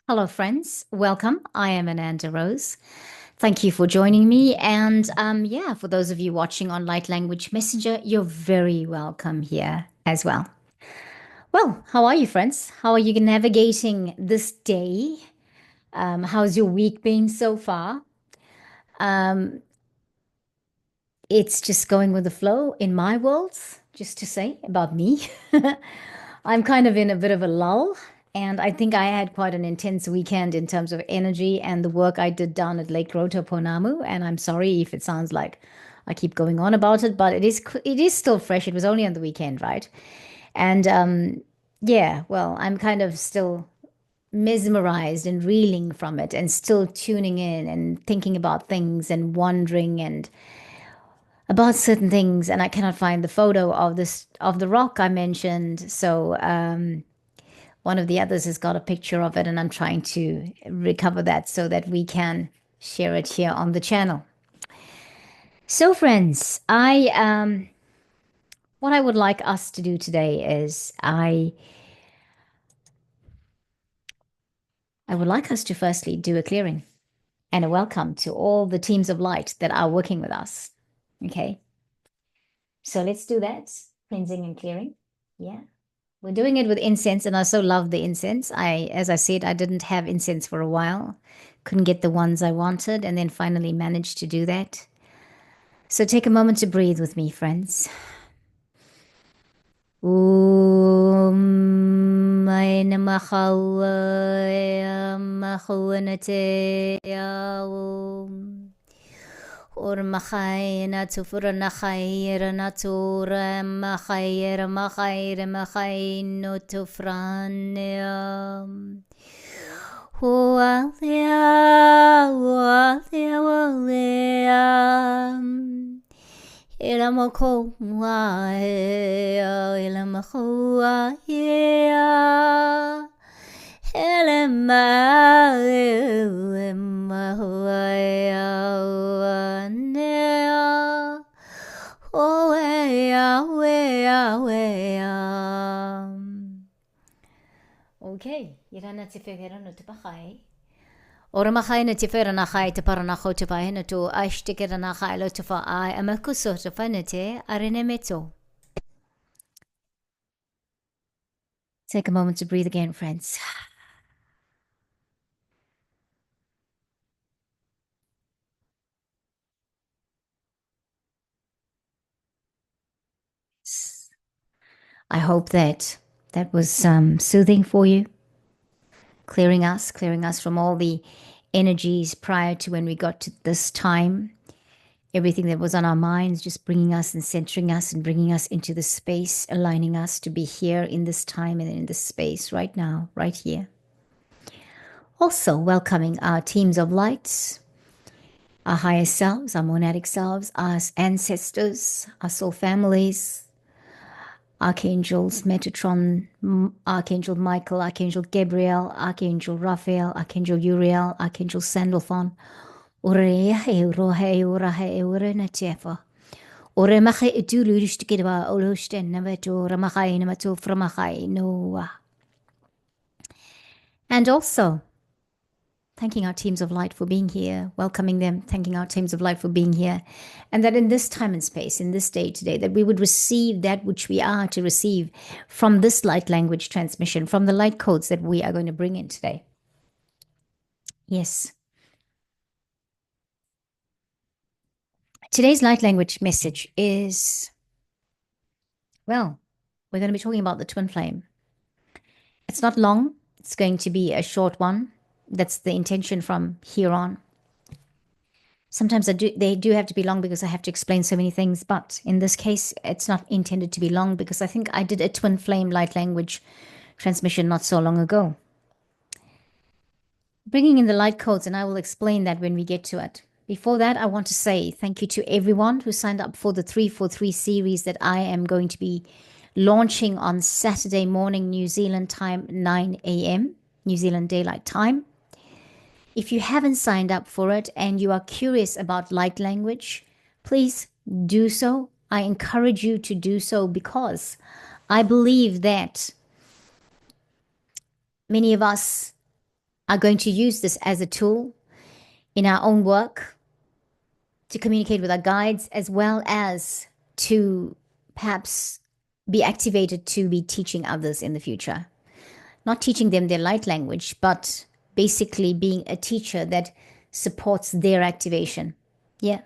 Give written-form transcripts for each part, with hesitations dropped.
Hello, friends. Welcome. I am Ananda Rose. Thank you for joining me. And yeah, for those of you watching on Light Language Messenger, you're very welcome here as well. Well, how are you, friends? How are you navigating this day? How's your week been so far? Um, it's just going with the flow in my world, just to say about me. I'm kind of in a bit of a lull, and I think I had quite an intense weekend in terms of energy and the work I did down at Lake Rotoponamu. And I'm sorry if it sounds like I keep going on about it, but it is still fresh. It was only on the weekend, right? And yeah, well, I'm kind of still mesmerized and reeling from it, and still tuning in and thinking about things and wondering and about certain things. And I cannot find the photo of this of the rock I mentioned, so one of the others has got a picture of it, and I'm trying to recover that so that we can share it here on the channel. So, friends, I what I would like us to do today is I would like us to firstly do a clearing and a welcome to all the teams of light that are working with us. Okay, so let's do that cleansing and clearing. Yeah. We're doing it with incense, and I so love the incense. As I said, I didn't have incense for a while, couldn't get the ones I wanted, and then finally managed to do that. So take a moment to breathe with me, friends. Ay namahawaya mahawanate Urmachayna tufurnachayra natura machayra machayra machayno tufrania. Hualia, hualia, hualia. Ilamoko, ilamoko, yeah. Elema, elema, oh, okay, irana tifegera no tibahai. Ora mahai na tifera na hai te para na ho te vai na to ashtikera na hai lo te fa ai amakuso te fanete arene meto. Take a moment to breathe again, friends. I hope that that was soothing for you, clearing us from all the energies prior to when we got to this time. Everything that was on our minds, just bringing us and centering us and bringing us into the space, aligning us to be here in this time and in this space right now, right here. Also, welcoming our teams of lights, our higher selves, our monadic selves, our ancestors, our soul families, archangels, Metatron, Archangel Michael, Archangel Gabriel, Archangel Raphael, Archangel Uriel, Archangel Sandalphon. Ore rohe urahe urena tefa. Ore mache etu luristikidwa olusten nameto ramachai namato framachai noa. And also thanking our teams of light for being here, welcoming them, thanking our teams of light for being here, and that in this time and space, in this day today, that we would receive that which we are to receive from this light language transmission, from the light codes that we are going to bring in today. Yes. Today's light language message is, well, we're going to be talking about the twin flame. It's not long. It's going to be a short one. That's the intention from here on. Sometimes they do have to be long because I have to explain so many things, but in this case, it's not intended to be long because I think I did a twin flame light language transmission not so long ago. Bringing in the light codes, and I will explain that when we get to it. Before that, I want to say thank you to everyone who signed up for the 343 series that I am going to be launching on Saturday morning, New Zealand time, 9 a.m., New Zealand Daylight Time. If you haven't signed up for it and you are curious about light language, please do so. I encourage you to do so because I believe that many of us are going to use this as a tool in our own work to communicate with our guides, as well as to perhaps be activated to be teaching others in the future. Not teaching them their light language, but basically being a teacher that supports their activation. Yeah.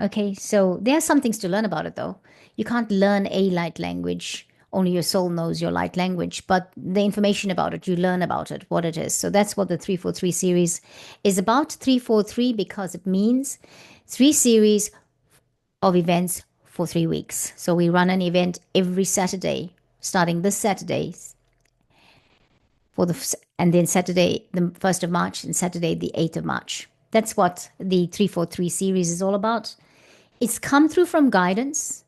Okay. So there are some things to learn about it, though. You can't learn a light language. Only your soul knows your light language, but the information about it, you learn about it, what it is. So that's what the 343 series is about. 343 because it means 3 series of events for 3 weeks. So we run an event every Saturday, starting this Saturday, for the and then Saturday the 1st of March and Saturday the 8th of March. That's what the 343 series is all about. It's come through from guidance.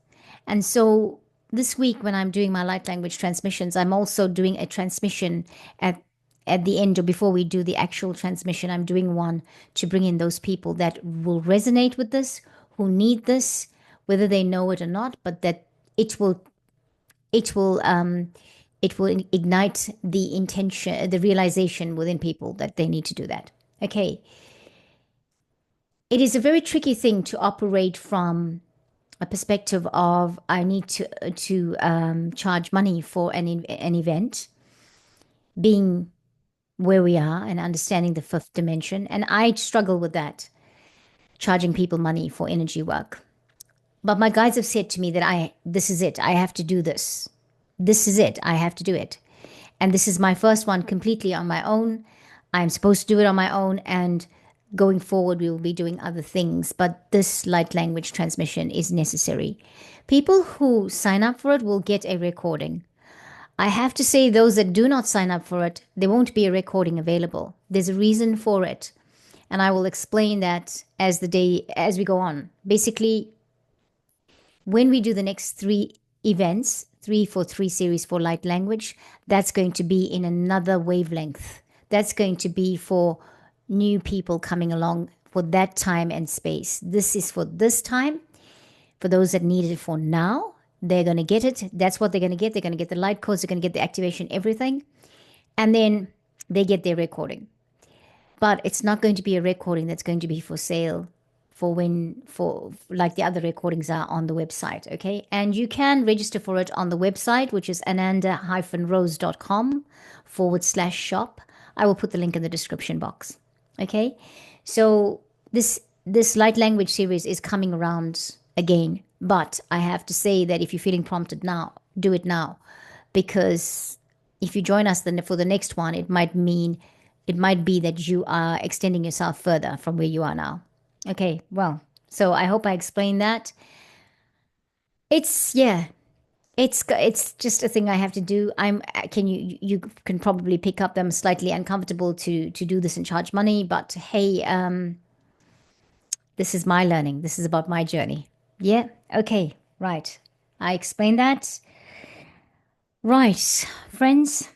And so this week when I'm doing my light language transmissions, I'm also doing a transmission at the end or before we do the actual transmission. I'm doing one to bring in those people that will resonate with this, who need this, whether they know it or not, but that it will it will it will ignite the intention, the realization within people that they need to do that. Okay. It is a very tricky thing to operate from a perspective of I need to charge money for an event, being where we are and understanding the fifth dimension. And I struggle with that, charging people money for energy work. But my guides have said to me that this is it. I have to do this. This is it. I have to do it. And this is my first one completely on my own. I'm supposed to do it on my own. And going forward, we will be doing other things. But this light language transmission is necessary. People who sign up for it will get a recording. I have to say, those that do not sign up for it, there won't be a recording available. There's a reason for it. And I will explain that as we go on. Basically, when we do the next 3 events, 343 series for light language, that's going to be in another wavelength. That's going to be for new people coming along for that time and space. This is for this time. For those that need it for now, they're going to get it. That's what they're going to get. They're going to get the light codes. They're going to get the activation, everything. And then they get their recording. But it's not going to be a recording that's going to be for sale for like the other recordings are on the website. Okay. And you can register for it on the website, which is ananda-rose.com/shop. I will put the link in the description box. Okay. So this light language series is coming around again. But I have to say that if you're feeling prompted now, do it now. Because if you join us then for the next one, it might be that you are extending yourself further from where you are now. Okay, well, so I hope I explained that. Yeah, it's just a thing I have to do. You can probably pick up them slightly uncomfortable to do this and charge money, but hey, this is my learning. This is about my journey. Yeah, okay, right. I explained that. Right, friends.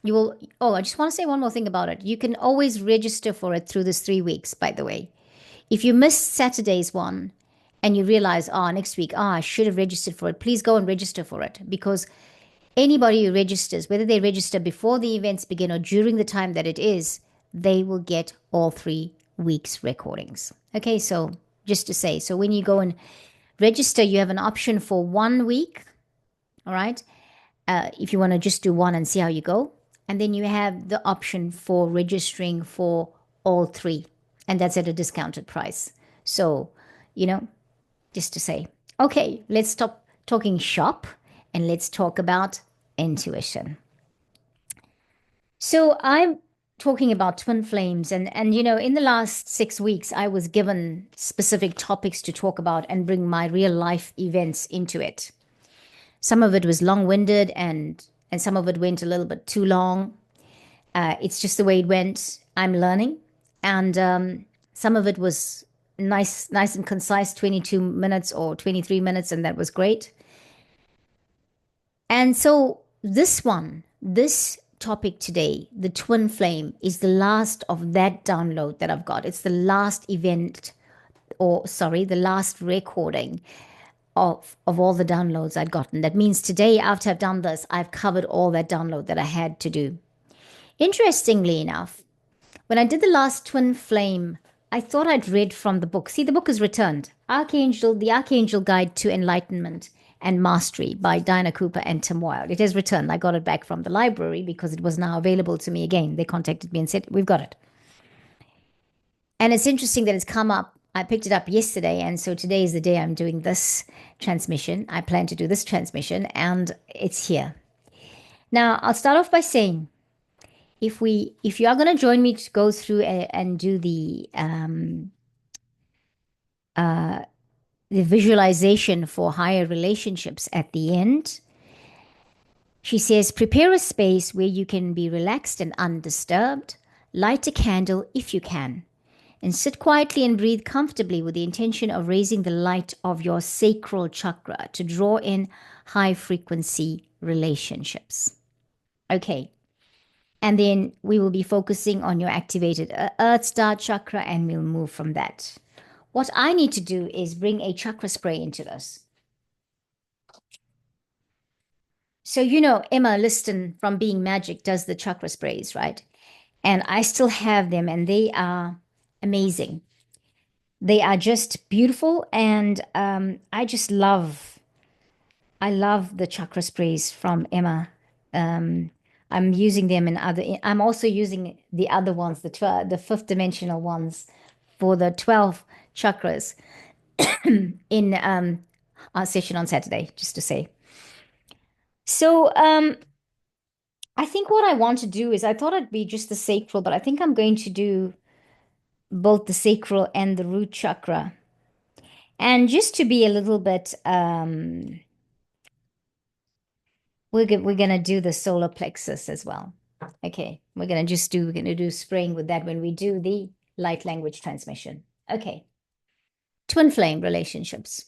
I just want to say one more thing about it. You can always register for it through this 3 weeks, by the way. If you missed Saturday's one and you realize, next week, I should have registered for it, please go and register for it, because anybody who registers, whether they register before the events begin or during the time that it is, they will get all 3 weeks recordings. Okay, so just to say, so when you go and register, you have an option for 1 week, all right? If you want to just do one and see how you go. And then you have the option for registering for all 3. And that's at a discounted price. So, just to say. Okay, let's stop talking shop and let's talk about intuition. So I'm talking about twin flames. And in the last 6 weeks, I was given specific topics to talk about and bring my real life events into it. Some of it was long-winded and some of it went a little bit too long. It's just the way it went. I'm learning. And some of it was nice and concise, 22 minutes or 23 minutes, and that was great. And so this topic today, the twin flame, is the last of that download that I've got. It's the last event, the last recording of all the downloads I'd gotten. That means today, after I've done this, I've covered all that download that I had to do. Interestingly enough, When I did the last twin flame, I thought I'd read from the book. See, the book is returned. The Archangel Guide to Enlightenment and Mastery by Diana Cooper and Tim Wilde. It is returned. I got it back from the library because it was now available to me again. They contacted me and said, "We've got it." And it's interesting that it's come up. I picked it up yesterday, and so today is the day I'm doing this transmission. I plan to do this transmission, and it's here. Now, I'll start off by saying, if you are going to join me to go through and do the visualization for higher relationships at the end, she says, prepare a space where you can be relaxed and undisturbed. Light a candle if you can, and sit quietly and breathe comfortably with the intention of raising the light of your sacral chakra to draw in high frequency relationships. Okay. And then we will be focusing on your activated Earth Star chakra, and we'll move from that. What I need to do is bring a chakra spray into this. So, Emma Liston from Being Magic does the chakra sprays, right? And I still have them, and they are amazing. They are just beautiful, and I love the chakra sprays from Emma. I'm using them I'm also using the other ones, the fifth dimensional ones for the 12 chakras in our session on Saturday, just to say. So I think what I want to do is, I thought it'd be just the sacral, but I think I'm going to do both the sacral and the root chakra. And just to be a little bit, we're gonna do the solar plexus as well. Okay, we're gonna do spraying with that when we do the light language transmission. Okay, twin flame relationships.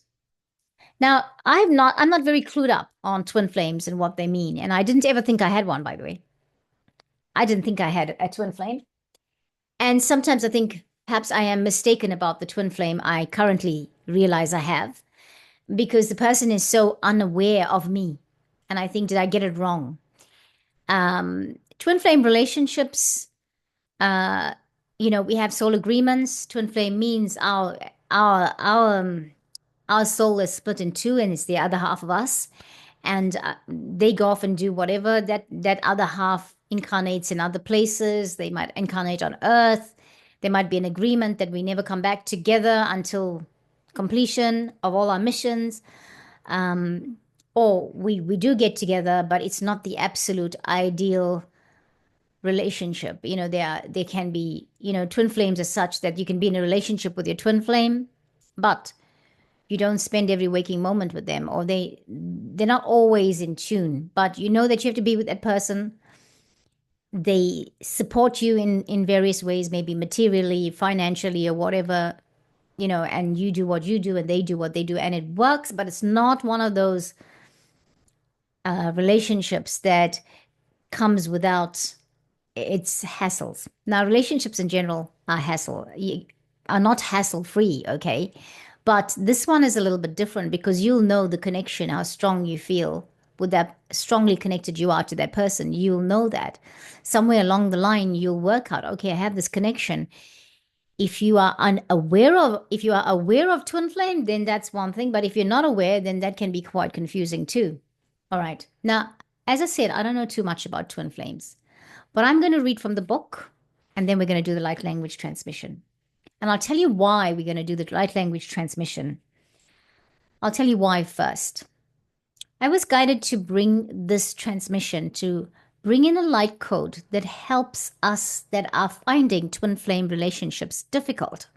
Now, I'm not very clued up on twin flames and what they mean, and I didn't ever think I had one, by the way. I didn't think I had a twin flame, and sometimes I think perhaps I am mistaken about the twin flame I currently realize I have, because the person is so unaware of me, and I think, did I get it wrong? Twin flame relationships, we have soul agreements. Twin flame means our soul is split in two, and it's the other half of us, and they go off and do whatever. That other half incarnates in other places. They might incarnate on Earth. There might be an agreement that we never come back together until completion of all our missions. Or we do get together, but it's not the absolute ideal relationship. There can be, twin flames as such that you can be in a relationship with your twin flame, but you don't spend every waking moment with them, or they're not always in tune, but you know that you have to be with that person. They support you in various ways, maybe materially, financially, or whatever, and you do what you do and they do what they do, and it works. But it's not one of those relationships that comes without its hassles. Now, relationships in general are not hassle free, okay? But this one is a little bit different, because you'll know the connection, how strong you feel with that, strongly connected you are to that person. You'll know that somewhere along the line you'll work out, okay, I have this connection. If you are aware of twin flame, then that's one thing. But if you're not aware, then that can be quite confusing too. All right. Now, as I said, I don't know too much about twin flames, but I'm going to read from the book, and then we're going to do the light language transmission. And I'll tell you why we're going to do the light language transmission. I'll tell you why first. I was guided to bring this transmission to bring in a light code that helps us that are finding twin flame relationships difficult.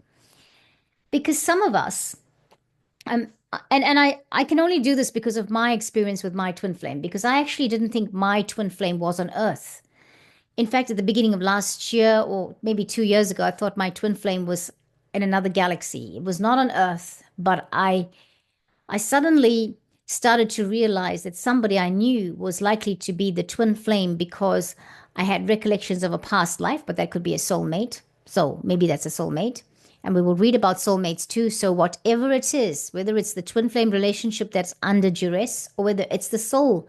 Because some of us, and I can only do this because of my experience with my twin flame, because I actually didn't think my twin flame was on Earth. In fact, at the beginning of last year, or maybe 2 years ago, I thought my twin flame was in another galaxy. It was not on Earth, but I suddenly started to realize that somebody I knew was likely to be the twin flame, because I had recollections of a past life, but that could be a soulmate. So maybe that's a soulmate. And we will read about soulmates too. So whatever it is, whether it's the twin flame relationship that's under duress, or whether it's the soul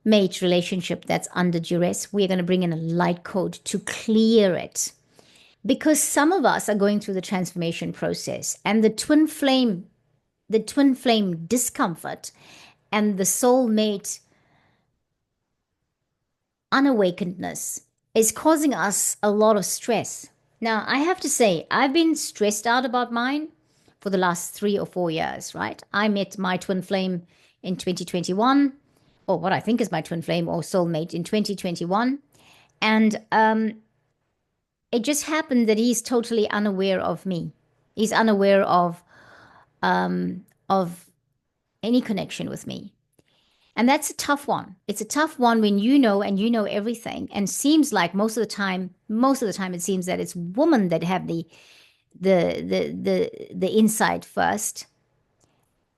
mate relationship that's under duress, we're going to bring in a light code to clear it. because some of us are going through the transformation process, and the twin flame discomfort and the soulmate unawakenedness is causing us a lot of stress. Now, I have to say, I've been stressed out about mine for the last 3 or 4 years, right? I met my twin flame in 2021, or what I think is my twin flame or soulmate in 2021. And it just happened that he's totally unaware of me. He's unaware of any connection with me. And that's a tough one. It's a tough one when you know and you know everything. And seems like most of the time it seems that it's women that have the insight first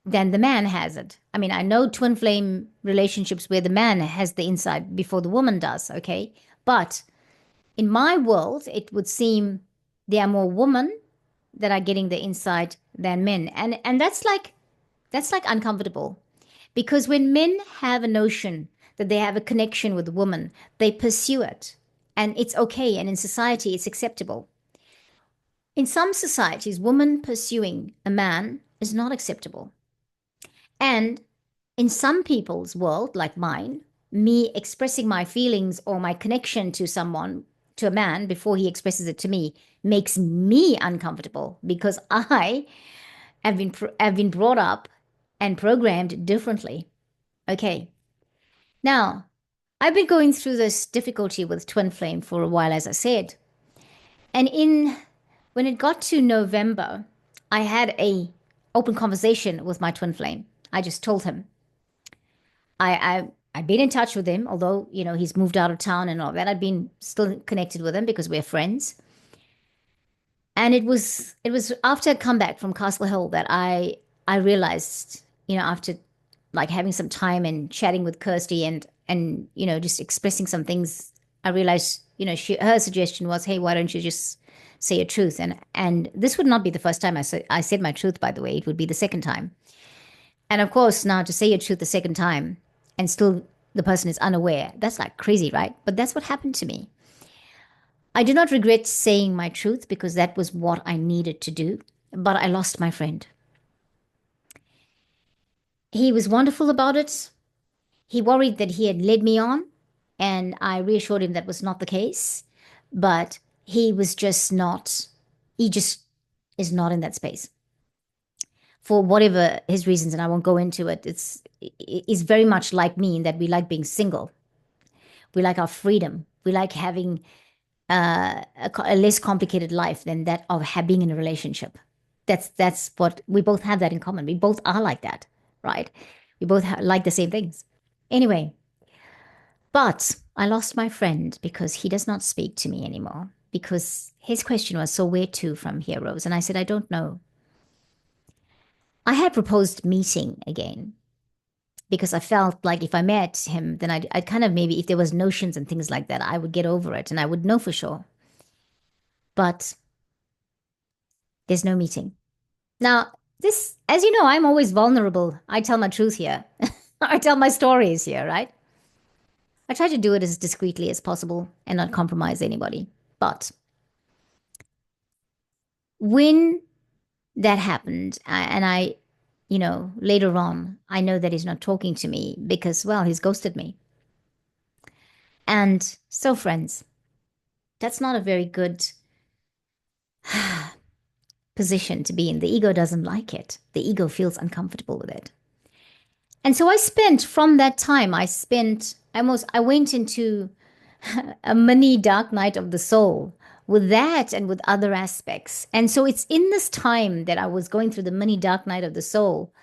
than the man has it. I mean, I know twin flame relationships where the man has the insight before the woman does, okay? But in my world, it would seem there are more women that are getting the insight than men. And that's like uncomfortable. Because when men have a notion that they have a connection with a woman, they pursue it. And it's okay. And in society, it's acceptable. In some societies, women pursuing a man is not acceptable. And in some people's world, like mine, me expressing my feelings or my connection to someone, to a man, before he expresses it to me, makes me uncomfortable because I have been brought up and programmed differently. Okay. Now, I've been going through this difficulty with twin flame for a while, as I said. And in when it got to November, I had a open conversation with my twin flame. I just told him I'd been in touch with him, although he's moved out of town and all that. I'd been still connected with him because we're friends. And it was after I come back from Castle Hill that I realized, after like having some time and chatting with Kirsty and just expressing some things, I realized, her suggestion was, hey, why don't you just say your truth? And this would not be the first time I said my truth, by the way. It would be the second time. And of course, now to say your truth the second time and still the person is unaware, that's like crazy, right? But that's what happened to me. I do not regret saying my truth because that was what I needed to do, but I lost my friend. He was wonderful about it. He worried that he had led me on, and I reassured him that was not the case. But he was just not, he just is not in that space for whatever his reasons, and I won't go into it. It's very much like me in that we like being single. We like our freedom. We like having a less complicated life than that of being in a relationship. That's what we both have that in common. We both are like that, right? We both like the same things. Anyway, but I lost my friend because he does not speak to me anymore. Because his question was, so where to from here, Rose? And I said, I don't know. I had proposed meeting again because I felt like if I met him, then I'd kind of maybe, if there was notions and things like that, I would get over it and I would know for sure. But there's no meeting. Now, this, as you know, I'm always vulnerable. I tell my truth here. I tell my stories here, right? I try to do it as discreetly as possible and not compromise anybody. But when that happened, and later on, I know that he's not talking to me because, well, he's ghosted me. And so, friends, that's not a very good position to be in. The ego doesn't like it, the ego feels uncomfortable with it. And so from that time, I went into a mini dark night of the soul with that and with other aspects. And so it's in this time that I was going through the mini dark night of the soul.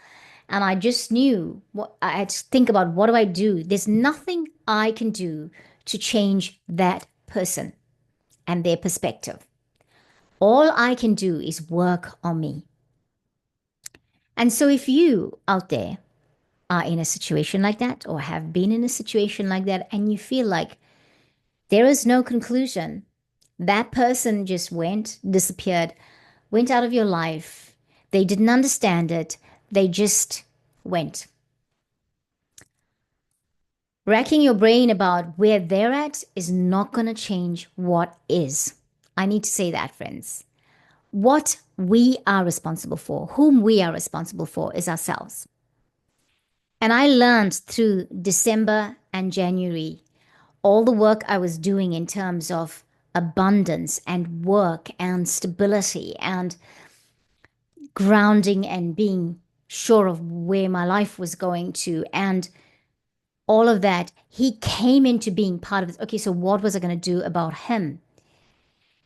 And I just knew what I had to think about. What do I do? There's nothing I can do to change that person and their perspective. All I can do is work on me. And so if you out there are in a situation like that or have been in a situation like that and you feel like there is no conclusion, that person just disappeared, went out of your life, they didn't understand it, they just went. Racking your brain about where they're at is not going to change what is. I need to say that, friends. What we are responsible for, whom we are responsible for, is ourselves. And I learned through December and January all the work I was doing in terms of abundance and work and stability and grounding and being sure of where my life was going to and all of that. He came into being part of it. Okay, so what was I going to do about him?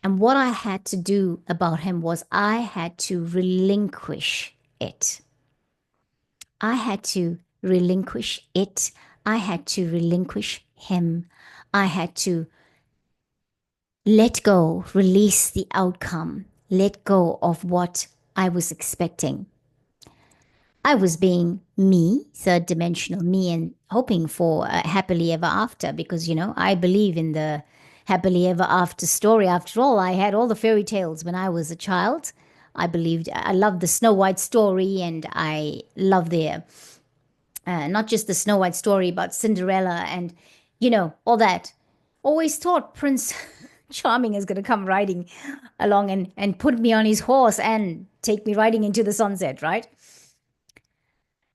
And what I had to do about him was I had to relinquish it. I had to relinquish it. I had to relinquish him. I had to let go, release the outcome, let go of what I was expecting. I was being me, third dimensional me, and hoping for a happily ever after because, I believe in the happily ever after story. After all, I had all the fairy tales when I was a child. I loved the Snow White story, and I love the not just the Snow White story, but Cinderella and, all that. Always thought Prince Charming is going to come riding along and put me on his horse and take me riding into the sunset, right?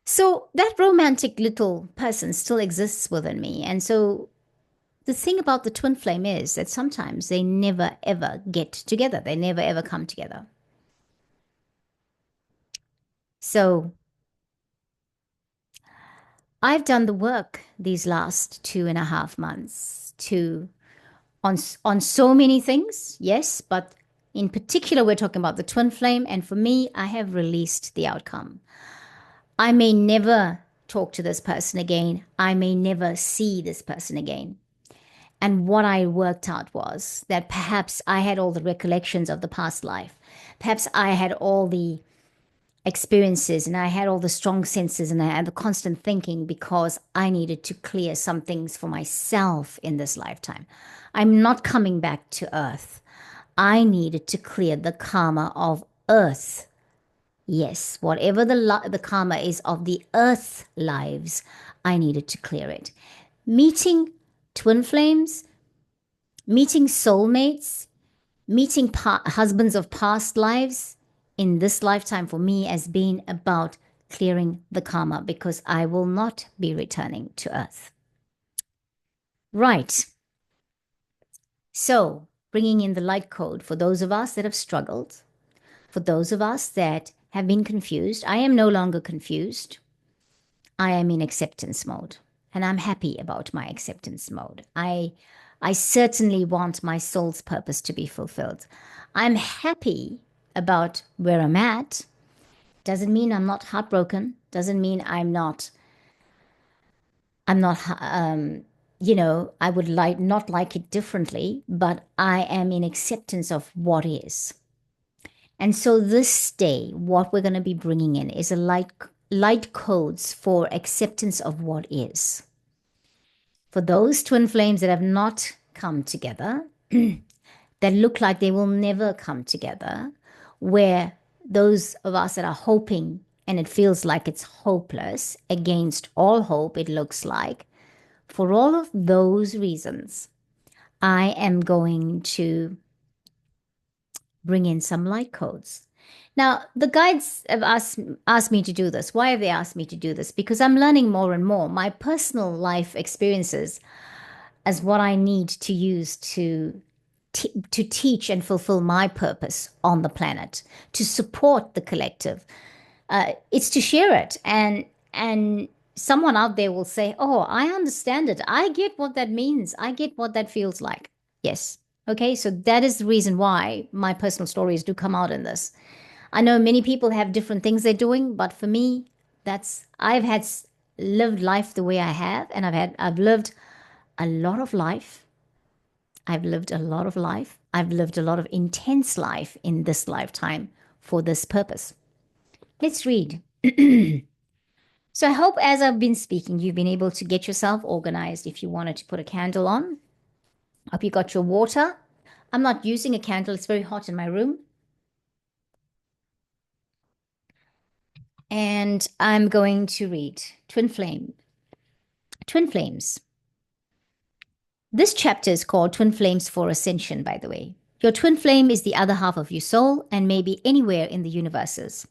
So that romantic little person still exists within me. And so the thing about the twin flame is that sometimes they never ever get together, they never ever come together. So I've done the work these last 2.5 months to on so many things, yes, but in particular, we're talking about the twin flame. And for me, I have released the outcome. I may never talk to this person again. I may never see this person again. And what I worked out was that perhaps I had all the recollections of the past life. Perhaps I had all the experiences and I had all the strong senses and I had the constant thinking because I needed to clear some things for myself in this lifetime. I'm not coming back to earth. I needed to clear the karma of earth. Yes, whatever the karma is of the earth lives, I needed to clear it. Meeting twin flames, meeting soulmates, meeting husbands of past lives in this lifetime for me has been about clearing the karma because I will not be returning to earth. Right. So, bringing in the light code for those of us that have struggled, for those of us that have been confused. I am no longer confused. I am in acceptance mode, and I'm happy about my acceptance mode. I certainly want my soul's purpose to be fulfilled. I'm happy about where I'm at. Doesn't mean I'm not heartbroken. Doesn't mean I'm not I would not like it differently, but I am in acceptance of what is. And so this day, what we're going to be bringing in is a light codes for acceptance of what is. For those twin flames that have not come together, that look like they will never come together, where those of us that are hoping and it feels like it's hopeless, against all hope, it looks like, for all of those reasons, I am going to bring in some light codes. Now, the guides have asked me to do this. Why have they asked me to do this? Because I'm learning more and more. My personal life experiences as what I need to use to teach and fulfill my purpose on the planet, to support the collective. It's to share it, and someone out there will say, "Oh, I understand it. I get what that means. I get what that feels like." Yes. Okay, so that is the reason why my personal stories do come out in this. I know many people have different things they're doing, but for me, that's I've had lived life the way I have, and I've lived a lot of life. I've lived a lot of life. I've lived a lot of intense life in this lifetime for this purpose. Let's read. So I hope as I've been speaking, you've been able to get yourself organized if you wanted to put a candle on. Hope you got your water. I'm not using a candle. It's very hot in my room. And I'm going to read Twin Flame. Twin Flames. This chapter is called Twin Flames for Ascension, by the way. Your twin flame is the other half of your soul and may be anywhere in the universes.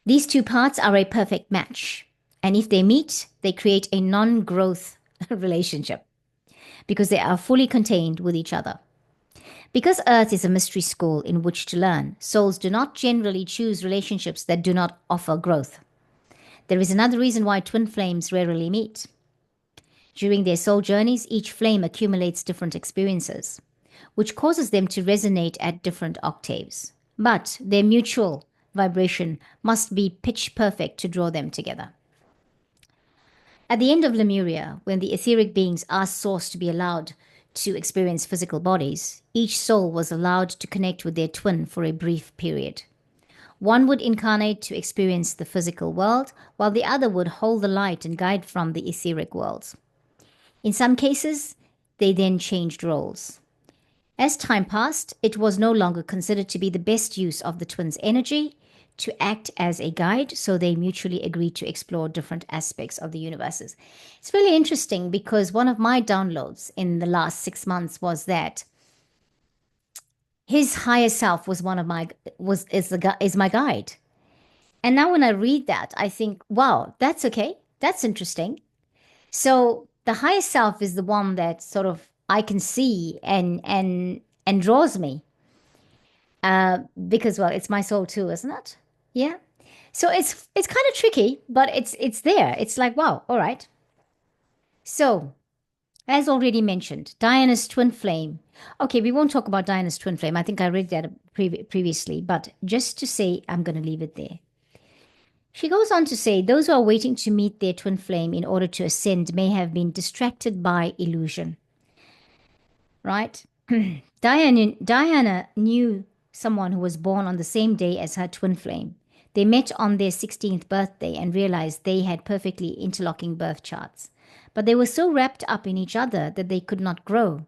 These two parts are a perfect match. And if they meet, they create a non growth relationship because they are fully contained with each other. Because Earth is a mystery school in which to learn, souls do not generally choose relationships that do not offer growth. There is another reason why twin flames rarely meet. During their soul journeys, each flame accumulates different experiences, which causes them to resonate at different octaves. But their mutual vibration must be pitch perfect to draw them together. At the end of Lemuria, when the etheric beings asked Source to be allowed to experience physical bodies, each soul was allowed to connect with their twin for a brief period. One would incarnate to experience the physical world, while the other would hold the light and guide from the etheric worlds. In some cases, they then changed roles. As time passed, it was no longer considered to be the best use of the twins' energy to act as a guide, so they mutually agreed to explore different aspects of the universes. It's really interesting because one of my downloads in the last 6 months was that his higher self was one of my was is my guide. And now when I read that, I think, wow, that's okay. That's interesting. So the higher self is the one that sort of I can see and draws me. Because well, it's my soul too, isn't it? Yeah. So it's kind of tricky, but it's there. It's like, wow, all right. So, as already mentioned, Diana's twin flame. Okay, we won't talk about Diana's twin flame. I think I read that previously, but just to say, I'm going to leave it there. She goes on to say those who are waiting to meet their twin flame in order to ascend may have been distracted by illusion, right? Diana knew someone who was born on the same day as her twin flame. They met on their 16th birthday and realized they had perfectly interlocking birth charts. But they were so wrapped up in each other that they could not grow.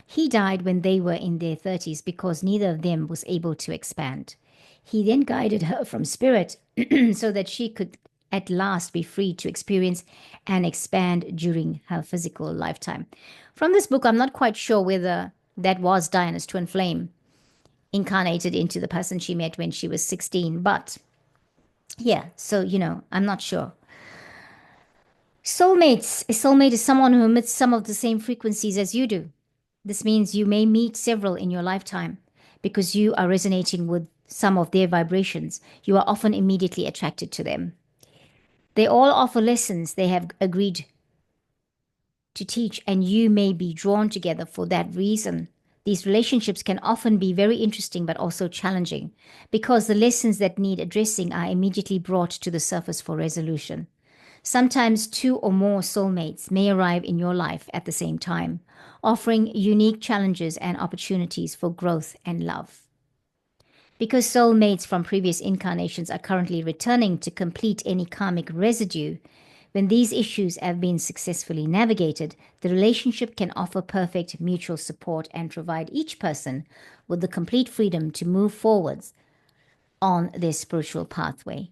He died when they were in their 30s because neither of them was able to expand. He then guided her from spirit so that she could at last be free to experience and expand during her physical lifetime. From this book, I'm not quite sure whether that was Diana's twin flame incarnated into the person she met when she was 16, but yeah, so I'm not sure. Soulmates. A soulmate is someone who emits some of the same frequencies as you do. This means you may meet several in your lifetime. Because you are resonating with some of their vibrations, you are often immediately attracted to them. They all offer lessons they have agreed to teach, and you may be drawn together for that reason. These relationships can often be very interesting but also challenging because the lessons that need addressing are immediately brought to the surface for resolution. Sometimes two or more soulmates may arrive in your life at the same time, offering unique challenges and opportunities for growth and love. Because soulmates from previous incarnations are currently returning to complete any karmic residue, when these issues have been successfully navigated, the relationship can offer perfect mutual support and provide each person with the complete freedom to move forwards on their spiritual pathway.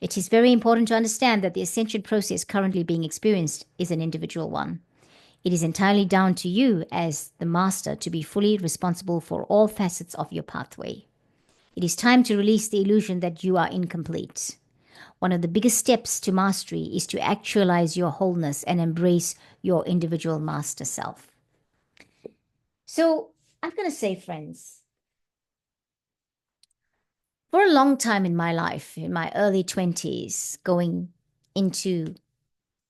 It is very important to understand that the ascension process currently being experienced is an individual one. It is entirely down to you as the master to be fully responsible for all facets of your pathway. It is time to release the illusion that you are incomplete. One of the biggest steps to mastery is to actualize your wholeness and embrace your individual master self. So, I'm going to say, friends, for a long time in my life, in my early 20s, going into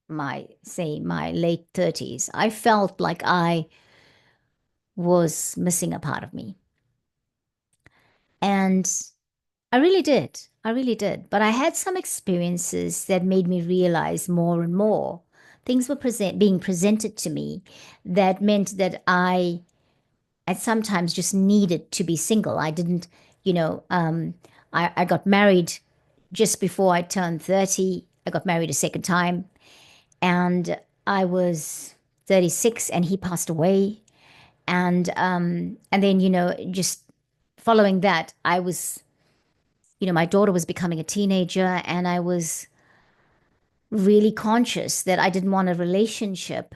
my late 30s, I felt like I was missing a part of me. And I really did. I really did. But I had some experiences that made me realize more and more. Things were being presented to me that meant that I sometimes just needed to be single. I didn't, you know, I got married just before I turned 30. I got married a second time and I was 36 and he passed away. And then, just following that, I was my daughter was becoming a teenager and I was really conscious that I didn't want a relationship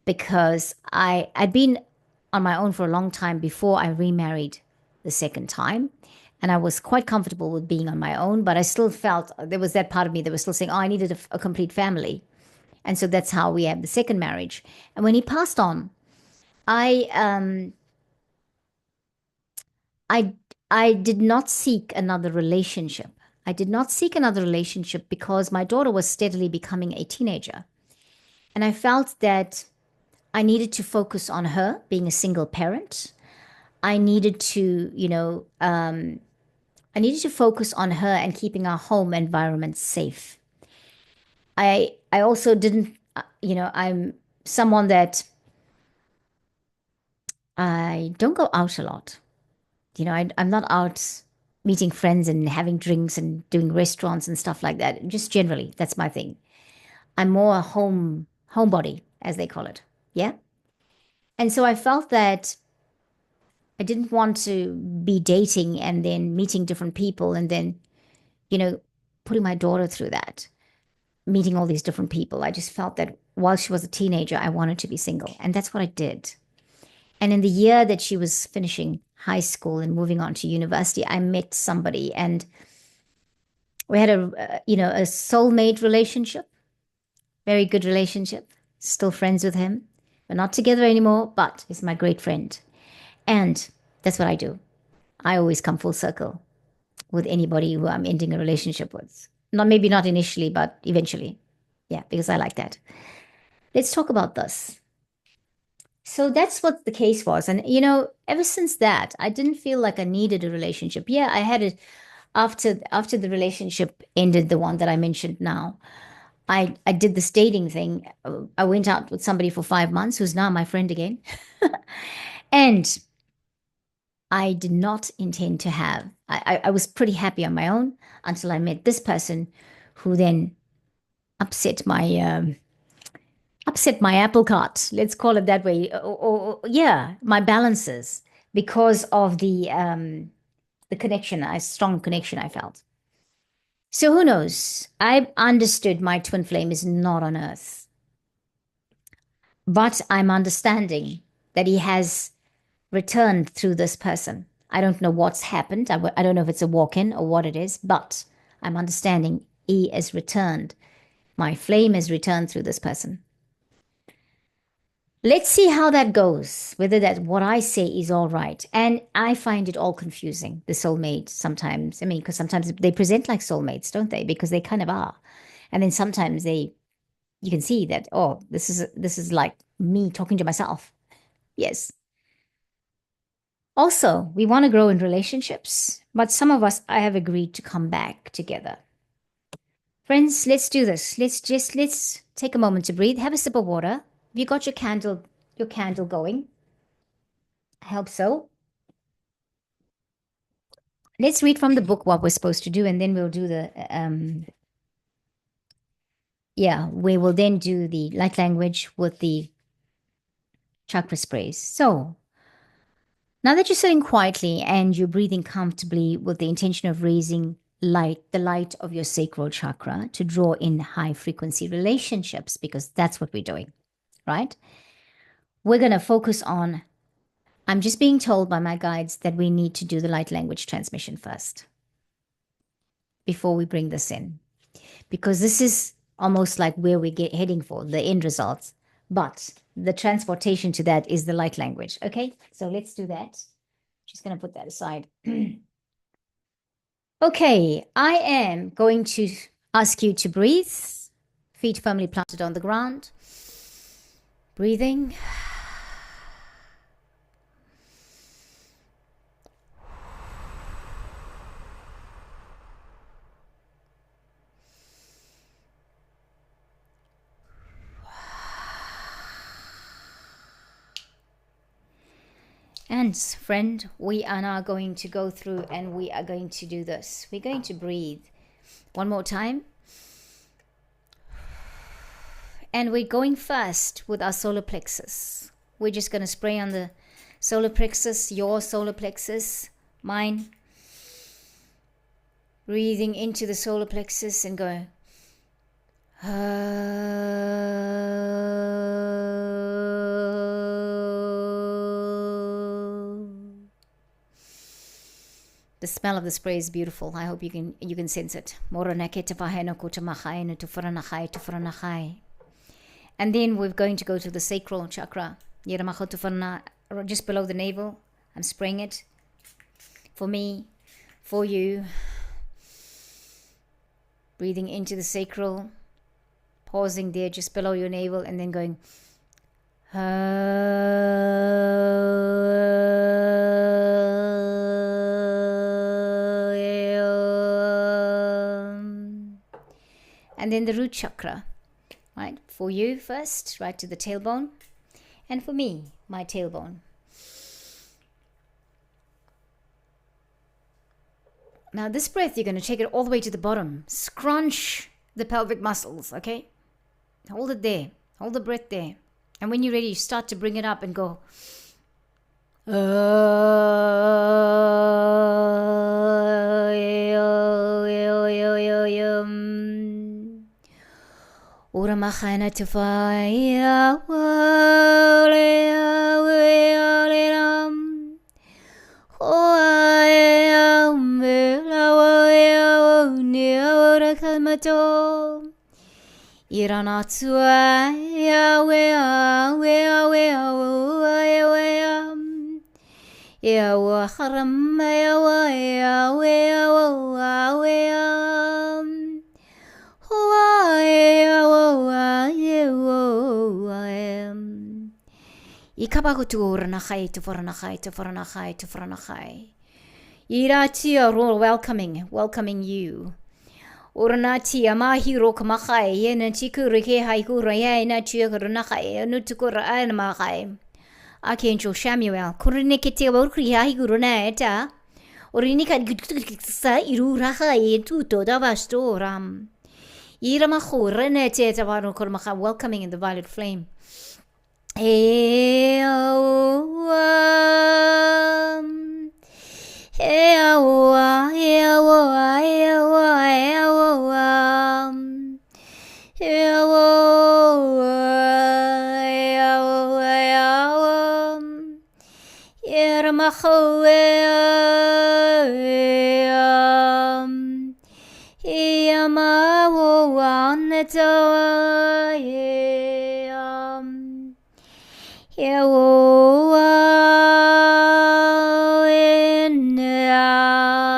because I'd been on my own for a long time before I remarried the second time. And I was quite comfortable with being on my own, but I still felt there was that part of me that was still saying, oh, I needed a complete family. And so that's how we had the second marriage. And when he passed on, I I I did not seek another relationship. I did not seek another relationship because my daughter was steadily becoming a teenager. And I felt that I needed to focus on her being a single parent. I needed to, I needed to focus on her and keeping our home environment safe. I also didn't, I'm someone that I don't go out a lot. I'm not out meeting friends and having drinks and doing restaurants and stuff like that. Just generally, that's my thing. I'm more a homebody, as they call it. Yeah. And so I felt that I didn't want to be dating and then meeting different people and then, you know, putting my daughter through that, meeting all these different people. I just felt that while she was a teenager, I wanted to be single. And that's what I did. And in the year that she was finishing high school and moving on to university, I met somebody and we had a soulmate relationship, very good relationship. Still friends with him. We're not together anymore, but he's my great friend. And that's what I do. I always come full circle with anybody who I'm ending a relationship with. Not maybe not initially, but eventually. Yeah, because I like that. Let's talk about this. So that's what the case was. And ever since that, I didn't feel like I needed a relationship. Yeah, I had it after the relationship ended, the one that I mentioned now. I did this dating thing. I went out with somebody for 5 months who's now my friend again. And I did not intend to have. I was pretty happy on my own until I met this person who then upset my upset my apple cart. Let's call it that way. Yeah, my balances because of the connection, a strong connection I felt. So who knows? I understood my twin flame is not on earth, but I'm understanding that he has returned through this person. I don't know what's happened. I don't know if it's a walk in or what it is, but I'm understanding he has returned. My flame has returned through this person. Let's see how that goes, whether that what I say is all right. And I find it all confusing, the soulmate sometimes. I mean, because sometimes they present like soulmates, don't they? Because they kind of are. And then sometimes you can see that, oh, this is like me talking to myself. Yes. Also, we want to grow in relationships, but some of us I have agreed to come back together. Friends, let's do this. Let's take a moment to breathe. Have a sip of water. Have you got your candle going? I hope so. Let's read from the book what we're supposed to do, and then we'll do the yeah, we will then do the light language with the chakra sprays. So now that you're sitting quietly and you're breathing comfortably with the intention of raising the light of your sacral chakra to draw in high frequency relationships, because that's what we're doing, right? We're going to focus on, I'm just being told by my guides that we need to do the light language transmission first before we bring this in, because this is almost like where we get heading for the end results. But the transportation to that is the light language. Okay, so let's do that. Just going to put that aside. Okay, I am going to ask you to breathe, feet firmly planted on the ground. Breathing. And friend, we are now going to go through and we are going to do this. We're going to breathe one more time. And we're going first with our solar plexus. We're just going to spray on the solar plexus, your solar plexus, mine. Breathing into the solar plexus and going. The smell of the spray is beautiful. I hope you can sense it. And then we're going to go to the sacral chakra. Just below the navel. I'm spraying it. For me, for you. Breathing into the sacral. Pausing there just below your navel and then going. And then the root chakra, right? For you first, right to the tailbone. And for me, my tailbone. Now this breath, you're going to take it all the way to the bottom. Scrunch the pelvic muscles, okay? Hold it there. Hold the breath there. And when you're ready, you start to bring it up and go. Ora machana tufaya Iranatua Yawa haram welcoming you. Uranati amahiro kamakai yena chikurike haikura na chikurnakai nutukura anamakai. Archangel Samuel kurinekete urkri haiguruneta urinika sa irurakai tuto davastoram. Iramahurenete tabarukurmaka, welcoming in the violet flame.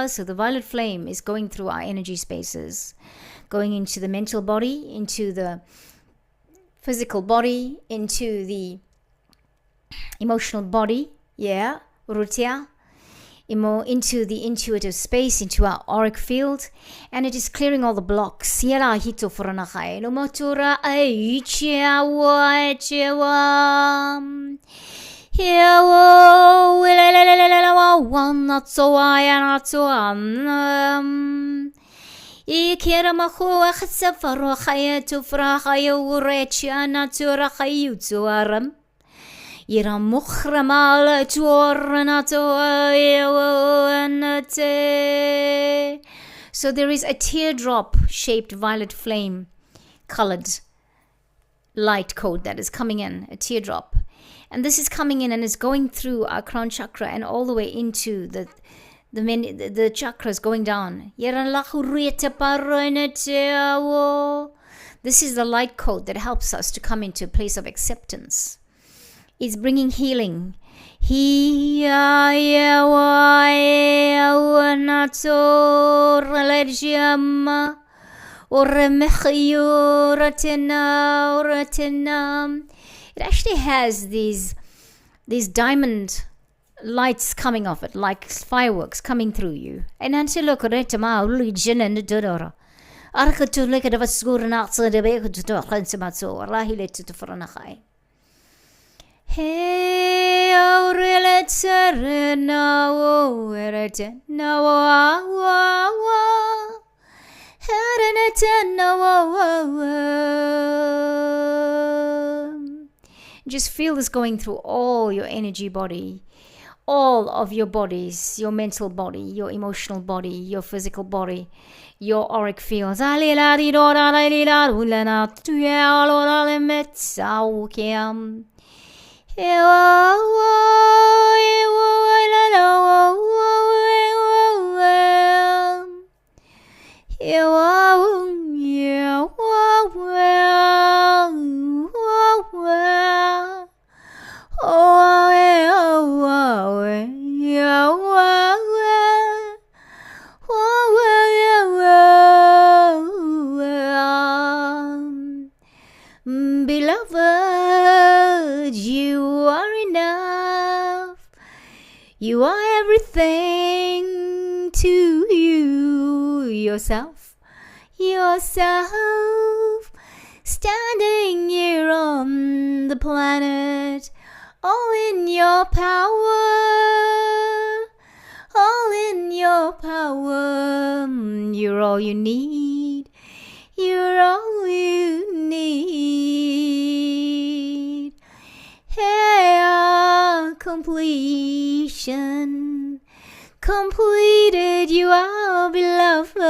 So the violet flame is going through our energy spaces, going into the mental body, into the physical body, into the emotional body, rutia, into the intuitive space, into our auric field, and it is clearing all the blocks. So there is a teardrop shaped violet flame colored light code that is coming in, a teardrop. And this is coming in and is going through our crown chakra and all the way into the chakras going down. This is the light code that helps us to come into a place of acceptance. It's bringing healing. It actually has these diamond lights coming off it, like fireworks coming through you. And until look at it, just feel this going through all your energy body, all of your bodies, your mental body, your emotional body, your physical body, your auric fields. You are everything to you, yourself, yourself, standing here on the planet, all in your power, all in your power. You're all you need, you're all you need. Hey, completion, completed, you are beloved.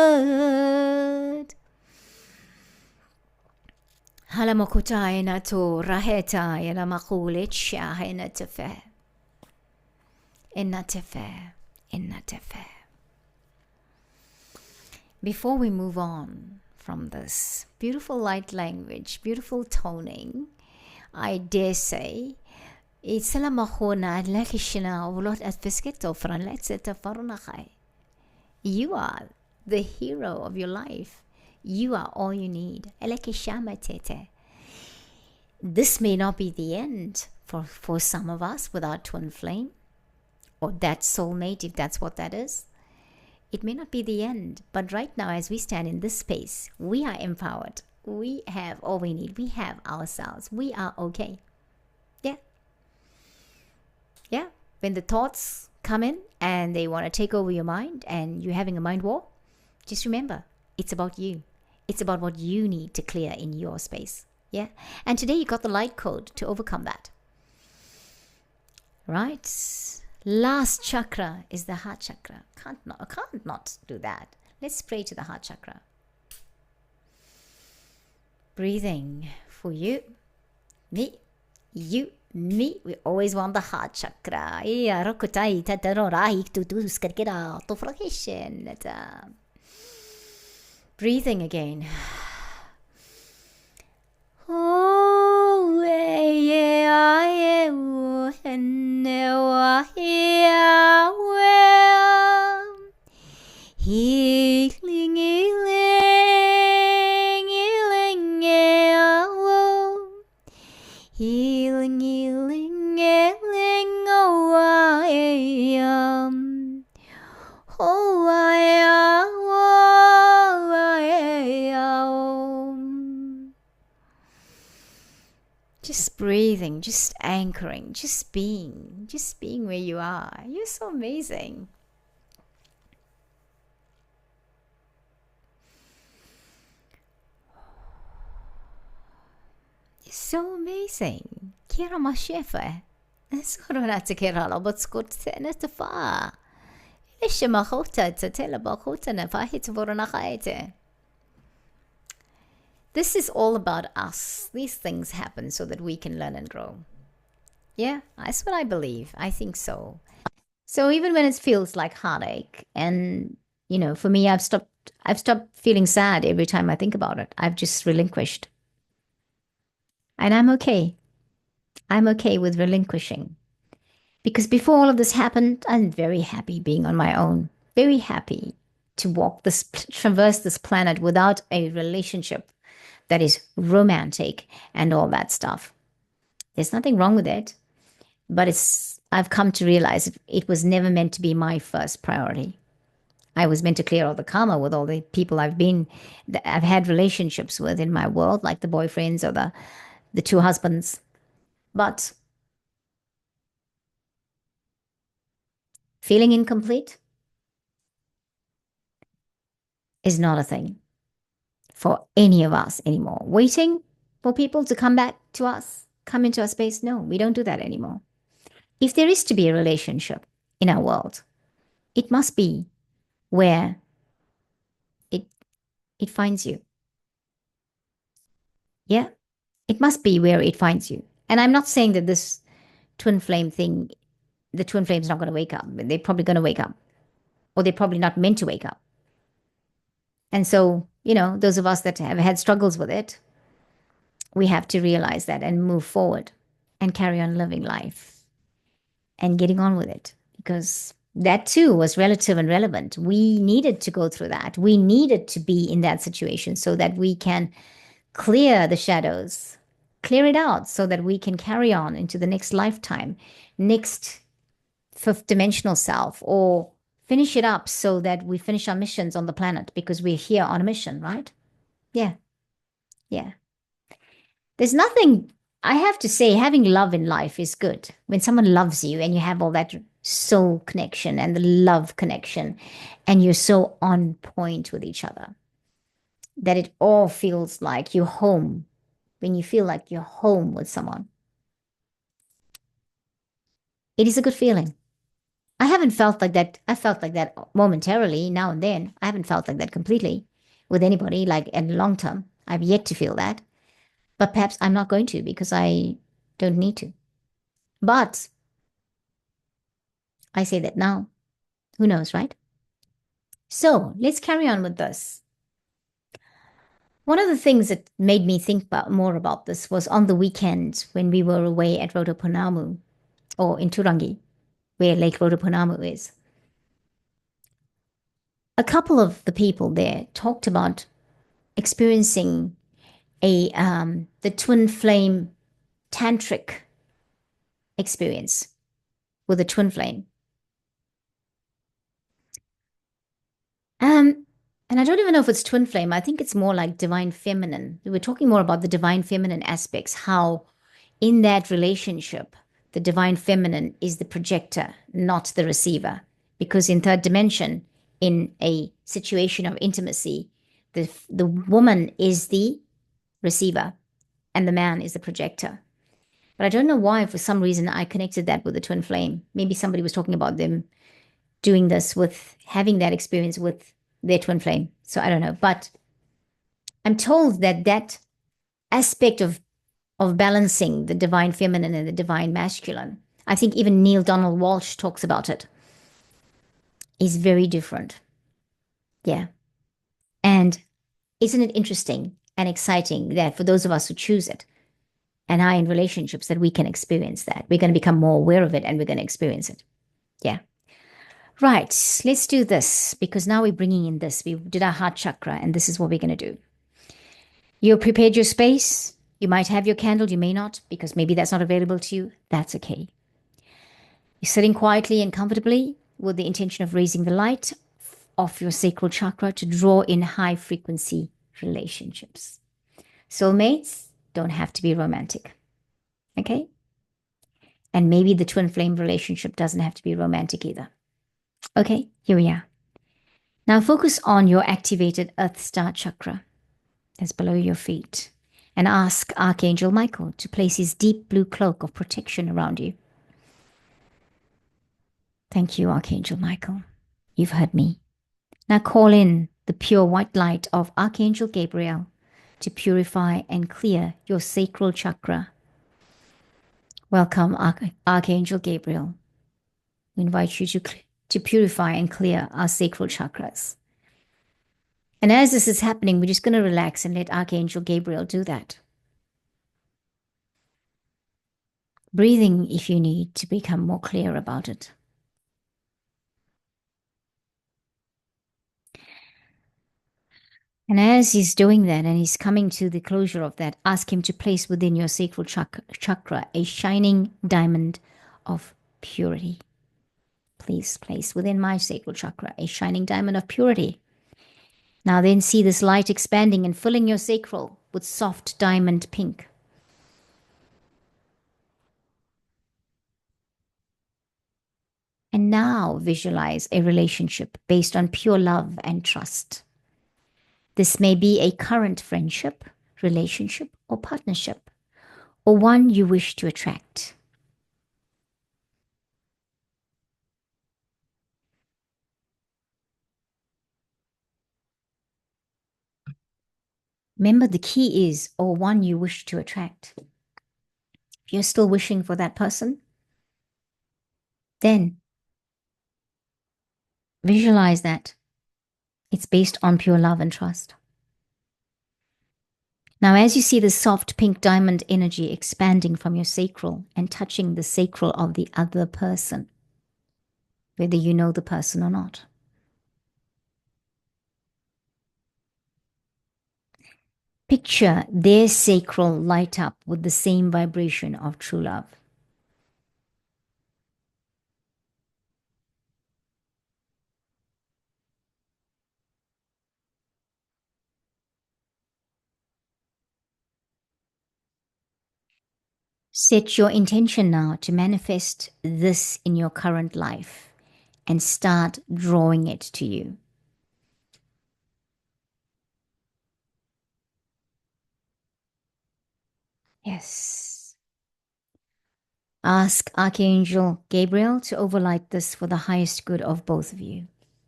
Halamokutai na to raheta yana makulit siya na tefe. Inatefe, inatefe. Before we move on from this beautiful light language, beautiful toning, I dare say, it's la mahona lekishina ulot at fisketo fran letseta farunachai. You are the hero of your life. You are all you need. This may not be the end for some of us with our twin flame, or that soulmate, if that's what that is. It may not be the end, but right now, as we stand in this space, we are empowered. We have all we need. We have ourselves. We are okay. Yeah. Yeah. When the thoughts come in and they want to take over your mind and you're having a mind war, just remember, it's about you. It's about what you need to clear in your space. Yeah. And today you got the light code to overcome that. Right? Last chakra is the heart chakra. Can't not do that. Let's pray to the heart chakra. Breathing for you, me, you, me. We always want the heart chakra. Breathing again. Healing, healing, healing, healing, healing, healing, oh, I am, oh, I am, oh, I am. Just breathing, just anchoring, just being where you are. You're so amazing. So amazing. Kira mashefa. Sorunata kirala but skut senetafa. Ishima hota to tell about hota nefa hit voronakaite. This is all about us. These things happen so that we can learn and grow. Yeah, that's what I believe. I think so. So even when it feels like heartache, and for me, I've stopped feeling sad every time I think about it. I've just relinquished. And I'm okay. I'm okay with relinquishing. Because before all of this happened, I'm very happy being on my own. Very happy to traverse this planet without a relationship that is romantic and all that stuff. There's nothing wrong with it. But I've come to realize it was never meant to be my first priority. I was meant to clear all the karma with all the people I've had relationships with in my world, like the boyfriends or the two husbands. But feeling incomplete is not a thing for any of us anymore. Waiting for people to come back to us, come into our space, no, we don't do that anymore. If there is to be a relationship in our world, it must be where it finds you. Yeah, it must be where it finds you. And I'm not saying that this twin flame thing, the twin flame's not going to wake up. They're probably going to wake up, or they're probably not meant to wake up. And so, those of us that have had struggles with it, we have to realize that and move forward and carry on living life and getting on with it, because that too was relative and relevant. We needed to go through that. We needed to be in that situation so that we can clear the shadows, clear it out so that we can carry on into the next lifetime, next fifth dimensional self, or finish it up so that we finish our missions on the planet because we're here on a mission, right? Yeah, yeah. There's nothing, I have to say, having love in life is good. When someone loves you and you have all that soul connection and the love connection, and you're so on point with each other that it all feels like you're home. When you feel like you're home with someone, it is a good feeling. I haven't felt like that. I felt like that momentarily now and then. I haven't felt like that completely with anybody, like in long term. I've yet to feel that. But perhaps I'm not going to because I don't need to. But I say that now. Who knows, right? So let's carry on with this. One of the things that made me think more about this was on the weekend when we were away at Rotoponamu, or in Turangi, where Lake Rotoponamu is. A couple of the people there talked about experiencing the twin flame tantric experience with a twin flame. Um, and I don't even know if it's twin flame. I think it's more like divine feminine. We were talking more about the divine feminine aspects, how in that relationship, the divine feminine is the projector, not the receiver. Because in third dimension, in a situation of intimacy, the woman is the receiver and the man is the projector. But I don't know why, for some reason, I connected that with the twin flame. Maybe somebody was talking about them doing this with having that experience with their twin flame. So I don't know. But I'm told that that aspect of balancing the divine feminine and the divine masculine, I think even Neil Donald Walsh talks about it, is very different. Yeah. And isn't it interesting and exciting that for those of us who choose it and are in relationships that we can experience that? We're going to become more aware of it and we're going to experience it. Yeah. Right, let's do this because now we're bringing in this. We did our heart chakra, and this is what we're going to do. You prepared your space. You might have your candle, you may not, because maybe that's not available to you. That's okay. You're sitting quietly and comfortably with the intention of raising the light of your sacral chakra to draw in high frequency relationships. Soulmates don't have to be romantic, okay? And maybe the twin flame relationship doesn't have to be romantic either. Okay, here we are. Now focus on your activated Earth Star chakra that's below your feet and ask Archangel Michael to place his deep blue cloak of protection around you. Thank you, Archangel Michael. You've heard me. Now call in the pure white light of Archangel Gabriel to purify and clear your sacral chakra. Welcome, Archangel Gabriel. We invite you to purify and clear our sacral chakras. And as this is happening, we're just going to relax and let Archangel Gabriel do that. Breathing if you need to become more clear about it. And as he's doing that and he's coming to the closure of that, ask him to place within your sacral chakra a shining diamond of purity. Please place within my sacral chakra a shining diamond of purity. Now then see this light expanding and filling your sacral with soft diamond pink. And now visualize a relationship based on pure love and trust. This may be a current friendship, relationship, or partnership, or one you wish to attract. Remember, the key is, or one you wish to attract. If you're still wishing for that person, then visualize that it's based on pure love and trust. Now, as you see the soft pink diamond energy expanding from your sacral and touching the sacral of the other person, whether you know the person or not, picture their sacral light up with the same vibration of true love. Set your intention now to manifest this in your current life and start drawing it to you. Yes. Ask Archangel Gabriel to overlight this for the highest good of both of you.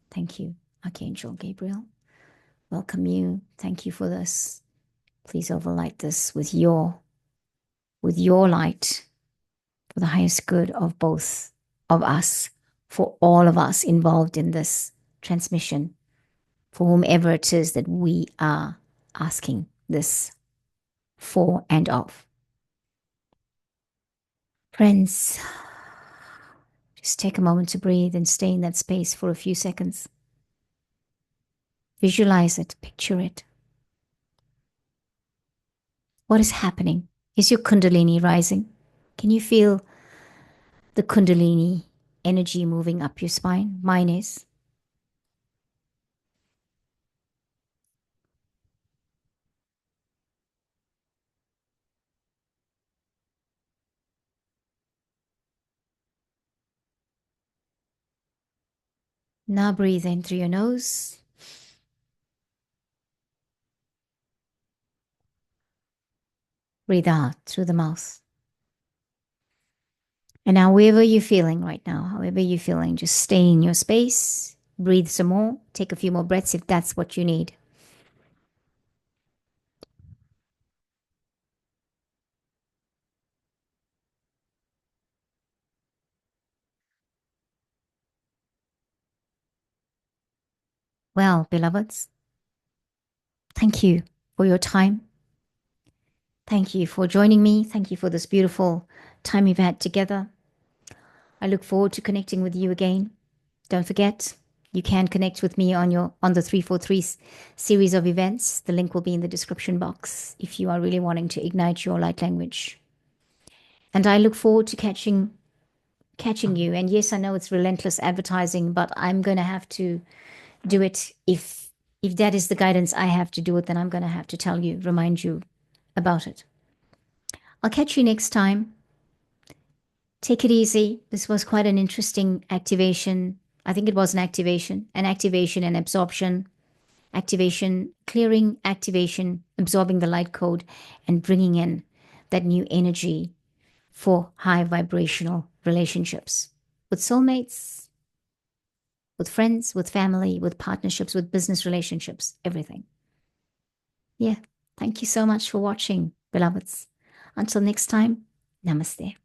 Thank you, Archangel Gabriel. Welcome you. Thank you for this. Please overlight this with your light for the highest good of both of us, for all of us involved in this transmission, for whomever it is that we are asking this for and of. Friends, just take a moment to breathe and stay in that space for a few seconds. Visualize it, picture it. What is happening? Is your Kundalini rising? Can you feel the Kundalini energy moving up your spine? Mine is. Now breathe in through your nose. Breathe out through the mouth. And now, wherever you're feeling right now, however you're feeling, just stay in your space. Breathe some more. Take a few more breaths if that's what you need. Well, beloveds, thank you for your time. Thank you for joining me. Thank you for this beautiful time we've had together. I look forward to connecting with you again. Don't forget, you can connect with me on the 343 series of events. The link will be in the description box if you are really wanting to ignite your light language. And I look forward to catching you. And yes, I know it's relentless advertising, but I'm going to have to do it. If that is the guidance I have to do it, then I'm going to have to tell you, remind you about it. I'll catch you next time. Take it easy. This was quite an interesting activation. I think it was an activation and absorption, activation, clearing, activation, absorbing the light code, and bringing in that new energy for high vibrational relationships with soulmates, with friends, with family, with partnerships, with business relationships, everything. Yeah. Thank you so much for watching, beloveds. Until next time, namaste.